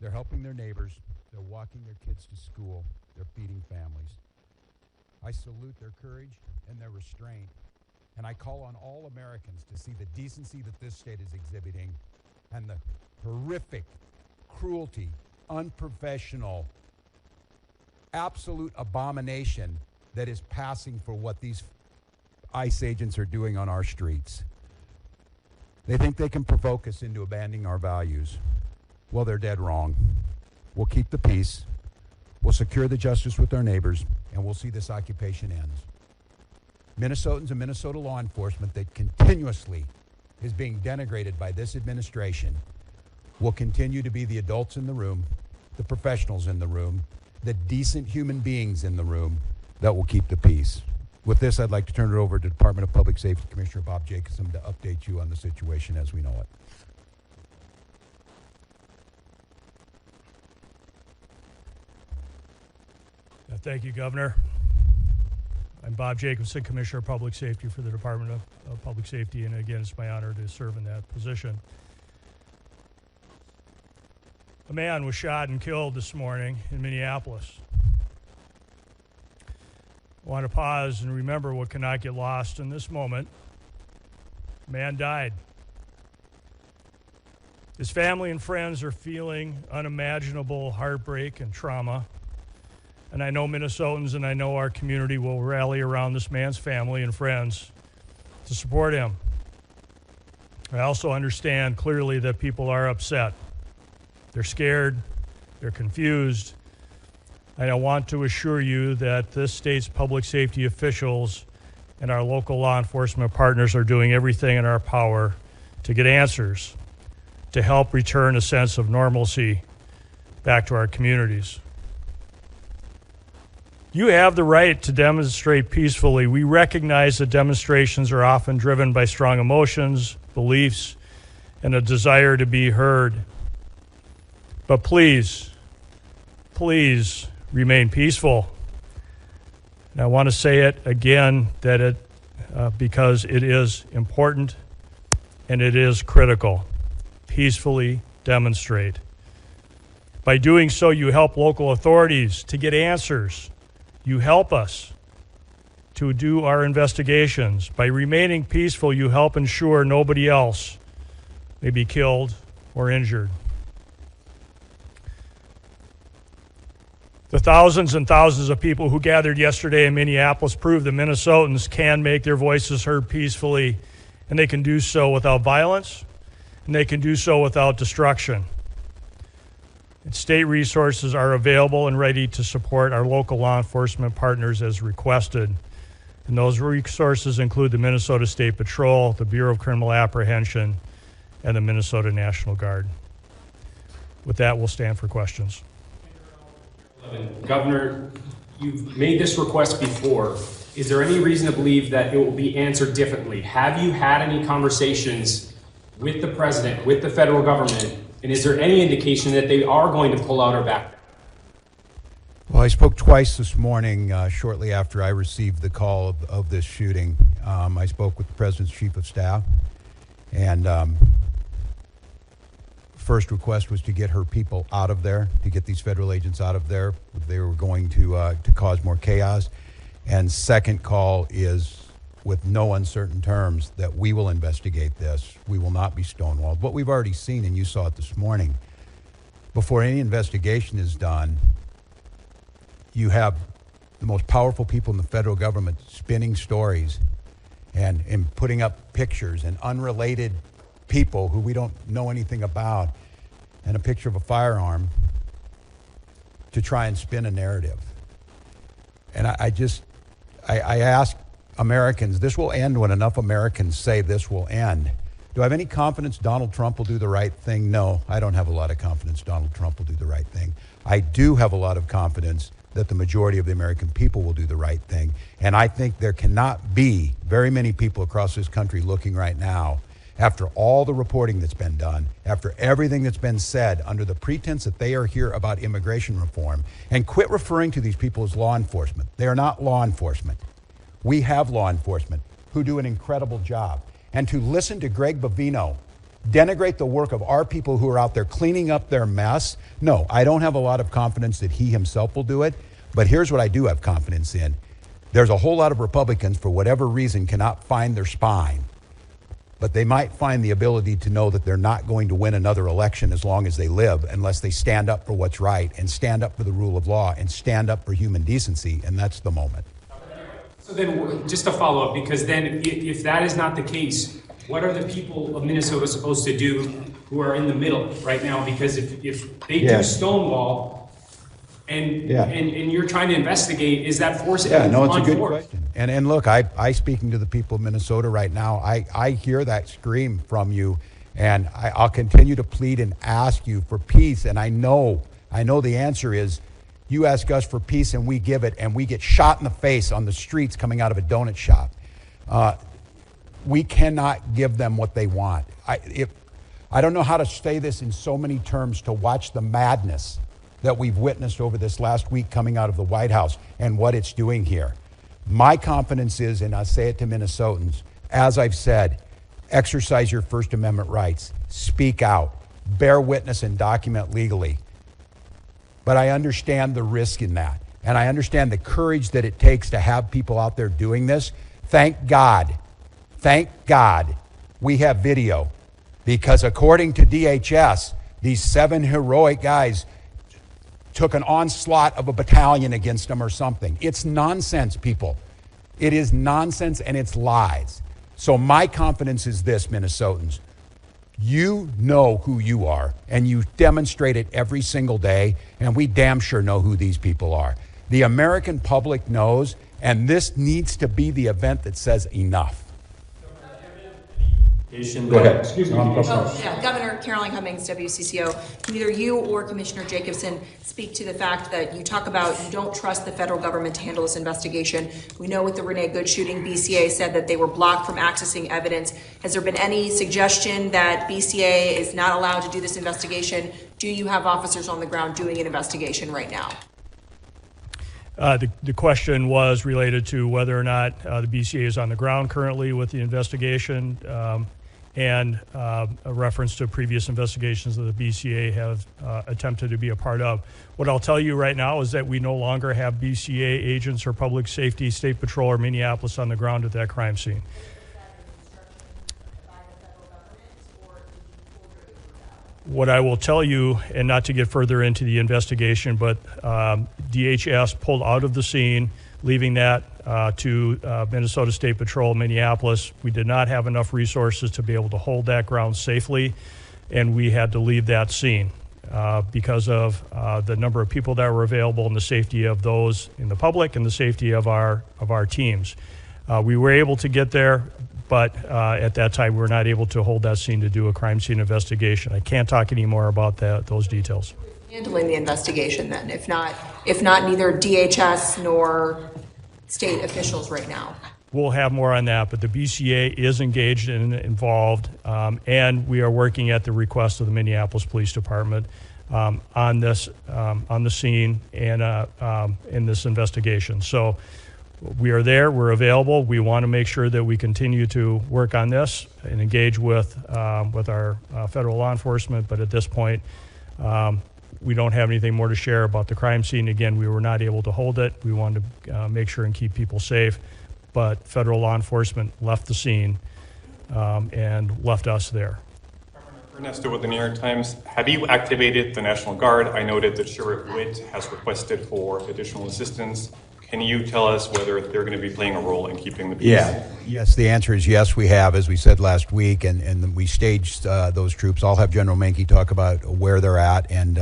They're helping their neighbors. They're walking their kids to school. They're feeding families. I salute their courage and their restraint, and I call on all Americans to see the decency that this state is exhibiting and the horrific cruelty, unprofessional, absolute abomination that is passing for what these ICE agents are doing on our streets. They think they can provoke us into abandoning our values. Well, they're dead wrong. We'll keep the peace. We'll secure the justice with our neighbors, and we'll see this occupation ends. Minnesotans and Minnesota law enforcement that continuously is being denigrated by this administration will continue to be the adults in the room, the professionals in the room, the decent human beings in the room that will keep the peace. With this, I'd like to turn it over to Department of Public Safety Commissioner Bob Jacobson to update you on the situation as we know it. Thank you, Governor. I'm Bob Jacobson, Commissioner of Public Safety for the Department of Public Safety, and again, it's my honor to serve in that position. A man was shot and killed this morning in Minneapolis. I want to pause and remember what cannot get lost in this moment. A man died. His family and friends are feeling unimaginable heartbreak and trauma. And I know Minnesotans and I know our community will rally around this man's family and friends to support him. I also understand clearly that people are upset. They're scared, they're confused. And I want to assure you that this state's public safety officials and our local law enforcement partners are doing everything in our power to get answers, to help return a sense of normalcy back to our communities. You have the right to demonstrate peacefully. We recognize that demonstrations are often driven by strong emotions, beliefs, and a desire to be heard. But please, please remain peaceful. And I want to say it again that because it is important and it is critical. Peacefully demonstrate. By doing so, you help local authorities to get answers. You help us to do our investigations. By remaining peaceful, you help ensure nobody else may be killed or injured. The thousands and thousands of people who gathered yesterday in Minneapolis proved that Minnesotans can make their voices heard peacefully, and they can do so without violence, and they can do so without destruction. And state resources are available and ready to support our local law enforcement partners as requested. And those resources include the Minnesota State Patrol, the Bureau of Criminal Apprehension, and the Minnesota National Guard. With that, we'll stand for questions. Governor, you've made this request before. Is there any reason to believe that it will be answered differently? Have you had any conversations with the president, with the federal government, and is there any indication that they are going to pull out or back? Well, I spoke twice this morning shortly after I received the call of this shooting. I spoke with the President's Chief of Staff, and first request was to get her people out of there, to get these federal agents out of there. They were going to cause more chaos. And second call is, with no uncertain terms, that we will investigate this. We will not be stonewalled. What we've already seen, and you saw it this morning, before any investigation is done, you have the most powerful people in the federal government spinning stories and putting up pictures, and unrelated people who we don't know anything about, and a picture of a firearm to try and spin a narrative. And I ask Americans, this will end when enough Americans say this will end. Do I have any confidence Donald Trump will do the right thing? No, I don't have a lot of confidence Donald Trump will do the right thing. I do have a lot of confidence that the majority of the American people will do the right thing. And I think there cannot be very many people across this country looking right now, after all the reporting that's been done, after everything that's been said under the pretense that they are here about immigration reform, and quit referring to these people as law enforcement. They are not law enforcement. We have law enforcement who do an incredible job. And to listen to Greg Bovino denigrate the work of our people who are out there cleaning up their mess. No, I don't have a lot of confidence that he himself will do it, but here's what I do have confidence in. There's a whole lot of Republicans, for whatever reason, cannot find their spine, but they might find the ability to know that they're not going to win another election as long as they live unless they stand up for what's right and stand up for the rule of law and stand up for human decency, and that's the moment. So then, just to follow up, because then if that is not the case, what are the people of Minnesota supposed to do who are in the middle right now? Because if they do Stonewall and you're trying to investigate, is that forcing Yeah, no, it's a on good force? question. And look, I speaking to the people of Minnesota right now, I hear that scream from you, and I'll continue to plead and ask you for peace. And I know the answer is you ask us for peace and we give it, and we get shot in the face on the streets coming out of a donut shop. We cannot give them what they want. I don't know how to say this in so many terms, to watch the madness that we've witnessed over this last week coming out of the White House and what it's doing here. My confidence is, and I say it to Minnesotans, as I've said, exercise your First Amendment rights, speak out, bear witness and document legally. But I understand the risk in that, and I understand the courage that it takes to have people out there doing this. Thank God we have video, because according to DHS, these 7 heroic guys took an onslaught of a battalion against them or something. It's nonsense, people. It is nonsense, and it's lies. So my confidence is this, Minnesotans. You know who you are, and you demonstrate it every single day, and we damn sure know who these people are. The American public knows, and this needs to be the event that says enough. Go ahead. Excuse me. Governor Caroline Cummings, WCCO, can either you or Commissioner Jacobson speak to the fact that you talk about you don't trust the federal government to handle this investigation? We know with the Renee Good shooting, BCA said that they were blocked from accessing evidence. Has there been any suggestion that BCA is not allowed to do this investigation? Do you have officers on the ground doing an investigation right now? The question was related to whether or not the BCA is on the ground currently with the investigation, and a reference to previous investigations that the BCA have attempted to be a part of. What I'll tell you right now is that we no longer have BCA agents or public safety, state patrol, or Minneapolis on the ground at that crime scene. What I will tell you, and not to get further into the investigation, but DHS pulled out of the scene, leaving that to Minnesota State Patrol, Minneapolis. We did not have enough resources to be able to hold that ground safely, and we had to leave that scene because of the number of people that were available and the safety of those in the public and the safety of our teams. We were able to get there, but at that time we were not able to hold that scene to do a crime scene investigation. I can't talk any more about those details. Handling the investigation then, if not neither DHS nor state officials right now? We'll have more on that, but the BCA is engaged and involved, and we are working at the request of the Minneapolis Police Department on this, on the scene and in this investigation. So we are there, we're available. We want to make sure that we continue to work on this and engage with our federal law enforcement, but at this point, we don't have anything more to share about the crime scene. Again, we were not able to hold it. We wanted to make sure and keep people safe, but federal law enforcement left the scene and left us there. Ernesto with the New York Times. Have you activated the National Guard? I noted that Sheriff Witt has requested for additional assistance. Can you tell us whether they're going to be playing a role in keeping the peace? Yes, the answer is yes, we have, as we said last week, and we staged those troops. I'll have General Menke talk about where they're at, and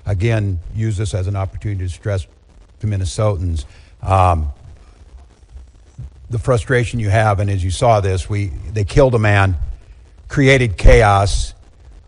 again, use this as an opportunity to stress to Minnesotans the frustration you have, and as you saw this, they killed a man, created chaos,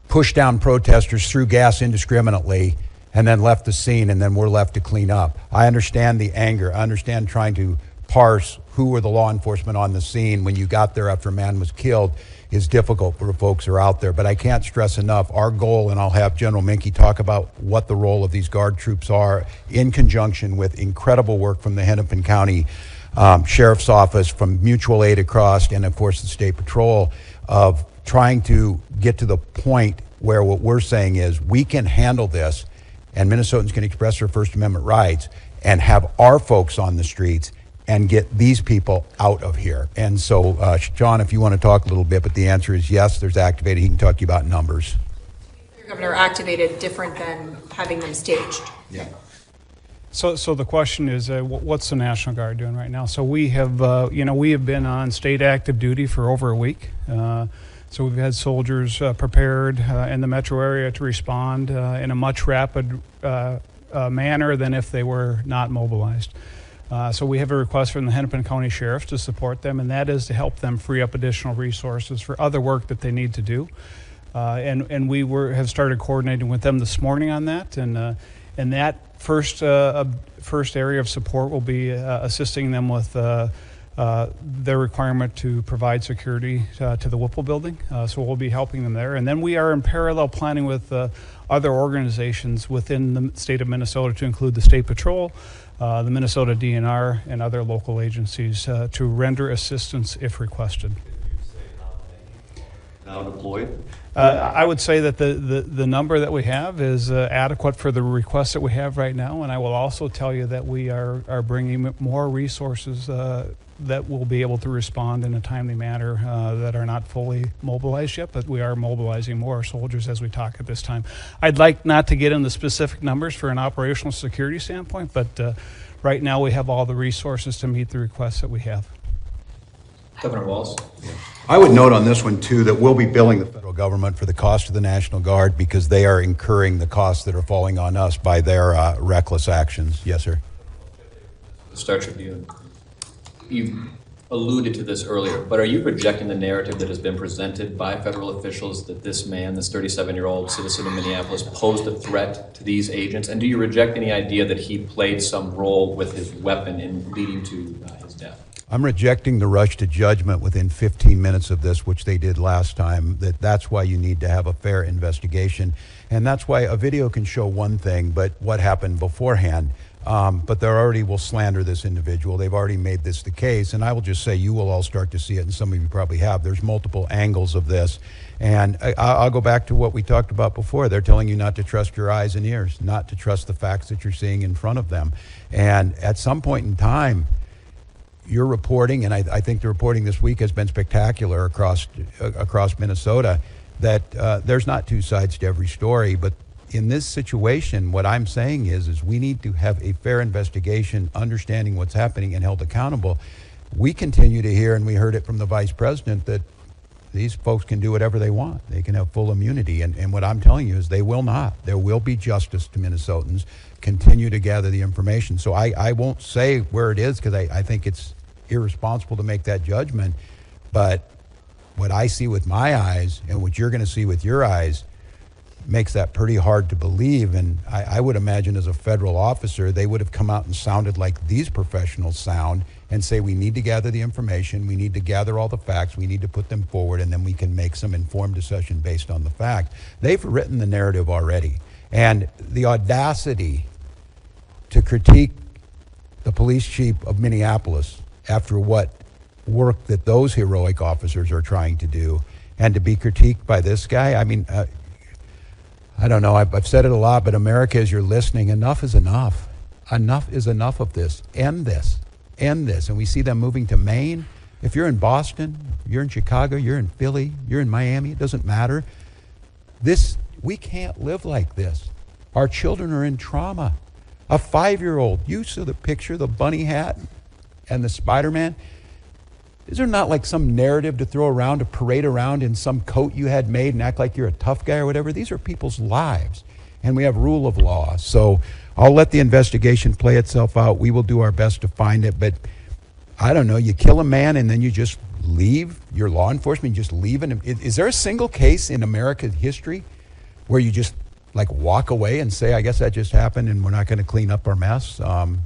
pushed down protesters, threw gas indiscriminately, and then left the scene, and then we're left to clean up. I understand the anger. I understand trying to parse who were the law enforcement on the scene when you got there after a man was killed is difficult for folks who are out there. But I can't stress enough, our goal, and I'll have General Menke talk about what the role of these Guard troops are in conjunction with incredible work from the Hennepin County Sheriff's Office, from mutual aid across, and of course the State Patrol, of trying to get to the point where what we're saying is we can handle this and Minnesotans can express their First Amendment rights and have our folks on the streets and get these people out of here. And so, John, if you want to talk a little bit, but the answer is yes, there's activated. He can talk to you about numbers. Governor, activated different than having them staged. Yeah. So the question is, what's the National Guard doing right now? So we have, we have been on state active duty for over a week. So we've had soldiers prepared in the metro area to respond in a much rapid manner than if they were not mobilized. So we have a request from the Hennepin County Sheriff to support them, and that is to help them free up additional resources for other work that they need to do. And we have started coordinating with them this morning on that, and that first area of support will be assisting them with their requirement to provide security to the Whipple building. So we'll be helping them there, and then we are in parallel planning with other organizations within the state of Minnesota, to include the State Patrol, the Minnesota DNR, and other local agencies to render assistance if requested. Now deployed? I would say that the number that we have is adequate for the requests that we have right now, and I will also tell you that we are bringing more resources that will be able to respond in a timely manner that are not fully mobilized yet, but we are mobilizing more soldiers as we talk at this time. I'd like not to get into specific numbers for an operational security standpoint, but right now we have all the resources to meet the requests that we have. Governor Wals? I would note on this one, too, that we'll be billing the federal government for the cost of the National Guard because they are incurring the costs that are falling on us by their reckless actions. Yes, sir. The Star Tribune. You alluded to this earlier, but are you rejecting the narrative that has been presented by federal officials that this man, this 37-year-old citizen of Minneapolis, posed a threat to these agents? And do you reject any idea that he played some role with his weapon in leading to his death? I'm rejecting the rush to judgment within 15 minutes of this, which they did last time. That's why you need to have a fair investigation. And that's why a video can show one thing, but what happened beforehand. But they already will slander this individual. They've already made this the case. And I will just say you will all start to see it, and some of you probably have. There's multiple angles of this. And I'll go back to what we talked about before. They're telling you not to trust your eyes and ears, not to trust the facts that you're seeing in front of them. And at some point in time, you're reporting, and I think the reporting this week has been spectacular across Minnesota, that there's not two sides to every story. But in this situation, what I'm saying is we need to have a fair investigation, understanding what's happening, and held accountable. We continue to hear, and we heard it from the vice president, that these folks can do whatever they want. They can have full immunity. And what I'm telling you is they will not. There will be justice to Minnesotans. Continue to gather the information. So I won't say where it is because I think it's irresponsible to make that judgment. But what I see with my eyes and what you're going to see with your eyes makes that pretty hard to believe. And I would imagine as a federal officer, they would have come out and sounded like these professionals sound and say, we need to gather the information, we need to gather all the facts, we need to put them forward, and then we can make some informed decision based on the fact. They've written the narrative already. And the audacity to critique the police chief of Minneapolis after what work that those heroic officers are trying to do, and to be critiqued by this guy, I mean, I don't know, I've said it a lot, but America, as you're listening, enough is enough. Enough is enough of this. End this. End this. And we see them moving to Maine. If you're in Boston, you're in Chicago, you're in Philly, you're in Miami, it doesn't matter. We can't live like this. Our children are in trauma. A 5-year-old, you saw the picture, the bunny hat and the Spider-Man. Is there not like some narrative to throw around, to parade around in some coat you had made and act like you're a tough guy or whatever? These are people's lives, and we have rule of law. So I'll let the investigation play itself out. We will do our best to find it, but I don't know, you kill a man and then you just leave your law enforcement, you just leave him. Is there a single case in American history where you just like walk away and say, I guess that just happened and we're not going to clean up our mess? I'm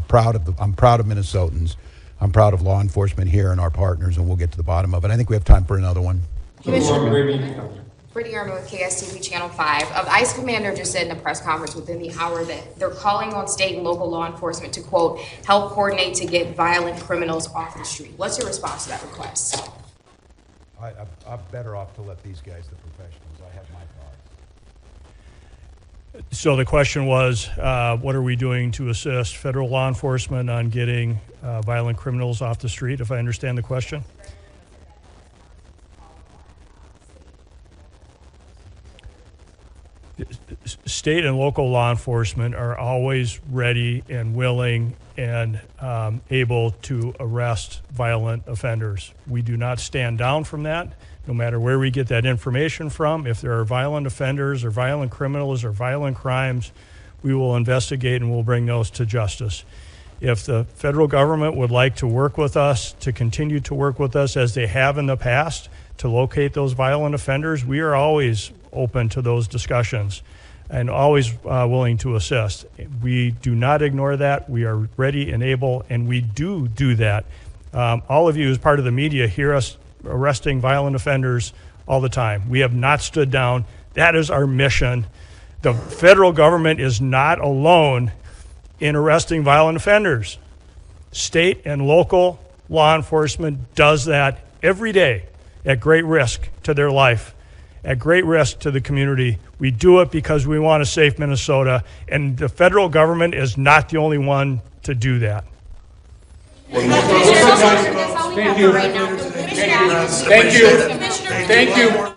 proud of Minnesotans. I'm proud of law enforcement here and our partners, and we'll get to the bottom of it. I think we have time for another one. Brittany Erman with KSTV Channel 5. The ICE commander just said in a press conference within the hour that they're calling on state and local law enforcement to, quote, help coordinate to get violent criminals off the street. What's your response to that request? I'm better off to let these guys, the professionals, I have my thoughts. So the question was, what are we doing to assist federal law enforcement on getting violent criminals off the street, if I understand the question? State and local law enforcement are always ready and willing and able to arrest violent offenders. We do not stand down from that, no matter where we get that information from. If there are violent offenders or violent criminals or violent crimes, we will investigate and we'll bring those to justice. If the federal government would like to work with us, to continue to work with us as they have in the past, to locate those violent offenders, we are always open to those discussions and always willing to assist. We do not ignore that. We are ready and able, and we do that. All of you as part of the media hear us arresting violent offenders all the time. We have not stood down. That is our mission. The federal government is not alone in arresting violent offenders. State and local law enforcement does that every day at great risk to their life, at great risk to the community. We do it because we want a safe Minnesota, and the federal government is not the only one to do that. Thank you. Thank you. Thank you.